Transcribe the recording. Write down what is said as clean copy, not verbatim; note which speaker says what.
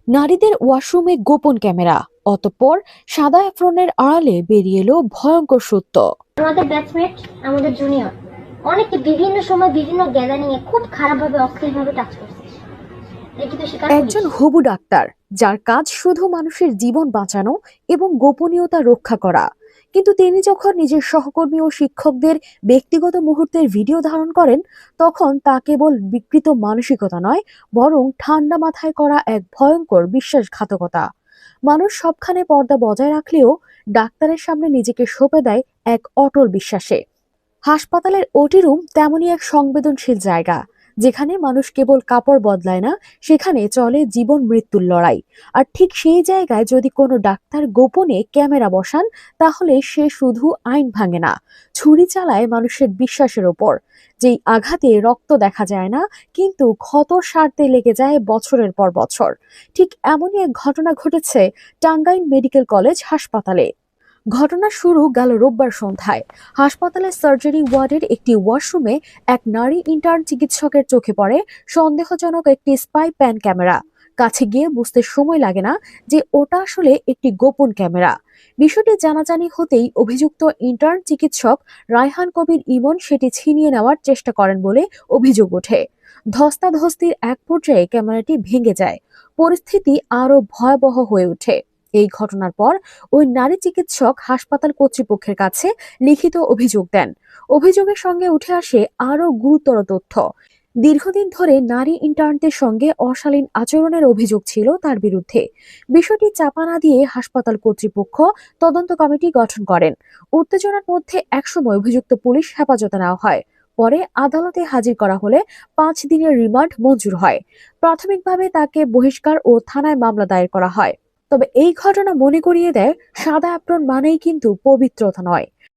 Speaker 1: নারীদের ওয়াশরুমে গোপন ক্যামেরা, অতঃপর সাদা অ্যাপ্রনের আড়ালে বেরিয়ে এলো ভয়ঙ্কর সত্য।
Speaker 2: আমাদের ব্যাচমেট, আমাদের জুনিয়র অনেকে বিভিন্ন সময় বিভিন্ন গ্যাদারিং এ খুব খারাপভাবে অশ্লীলভাবে টাচ করছে। লিখিত স্বীকার পুলিশ।
Speaker 1: একজন হবু ডাক্তার, যার কাজ শুধু মানুষের জীবন বাঁচানো এবং গোপনীয়তা রক্ষা করা, কিন্তু তিনি যখন নিজের সহকর্মী ও শিক্ষকদের ব্যক্তিগত মুহূর্তের ভিডিও ধারণ করেন, তখন তা কেবল বিকৃত মানসিকতা নয়, বরং ঠান্ডা মাথায় করা এক ভয়ঙ্কর বিশ্বাসঘাতকতা। মানুষ সবখানে পর্দা বজায় রাখলেও ডাক্তারের সামনে নিজেকে সঁপে দেয় এক অটল বিশ্বাসে। হাসপাতালের ওটি রুম তেমনই এক সংবেদনশীল জায়গা, যেখানে মানুষ কেবল কাপড় বদলায় না, সেখানে চলে জীবন মৃত্যুর লড়াই। আর ঠিক সেই জায়গায় যদি কোনো ডাক্তার গোপনে ক্যামেরা বসান, তাহলে সে শুধু আইন ভাঙে না, ছুরি চালায় মানুষের বিশ্বাসের ওপর। যেই আঘাতে রক্ত দেখা যায় না, কিন্তু ক্ষত সারতে লেগে যায় বছরের পর বছর। ঠিক এমনই এক ঘটনা ঘটেছে টাঙ্গাইল মেডিকেল কলেজ হাসপাতালে। ঘটনা শুরু গেল রোববার সন্ধ্যায়। হাসপাতালের সার্জারি ওয়ার্ডের একটি ওয়াশরুমে এক নারী ইন্টার্ন চিকিৎসকের চোখে পড়ে সন্দেহজনক একটি স্পাই প্যান ক্যামেরা। কাছে গিয়ে বুঝতে সময় লাগে না যে ওটা আসলে একটি গোপন ক্যামেরা। বিষয়টি জানাজানি হতেই অভিযুক্ত ইন্টার্ন চিকিৎসক রায়হান কবির ইমন সেটি ছিনিয়ে নেওয়ার চেষ্টা করেন বলে অভিযোগ ওঠে। ধস্তাধস্তির এক পর্যায়ে ক্যামেরাটি ভেঙে যায়। পরিস্থিতি আরো ভয়াবহ হয়ে ওঠে। এই ঘটনার পর ওই নারী চিকিৎসক হাসপাতাল কর্তৃপক্ষের কাছে লিখিত অভিযোগ দেন। অভিযোগের সঙ্গে উঠে আসে আরো গুরুতর তথ্য। দীর্ঘদিন ধরে নারী ইন্টার্নদের সঙ্গে অশালীন আচরণের অভিযোগ ছিল তার বিরুদ্ধে। বিষয়টি চাপা না দিয়ে হাসপাতাল কর্তৃপক্ষ তদন্ত কমিটি গঠন করেন। উত্তেজনার মধ্যে একসময় অভিযুক্ত পুলিশ হেফাজতে নেওয়া হয়। পরে আদালতে হাজির করা হলে 5 দিনের রিমান্ড মঞ্জুর হয়। প্রাথমিকভাবে তাকে বহিষ্কার ও থানায় মামলা দায়ের করা হয়। তবে এই ঘটনা মনে করিয়ে দেয়, সাদা অ্যাপ্রন মানেই কিন্তু পবিত্রতা নয়।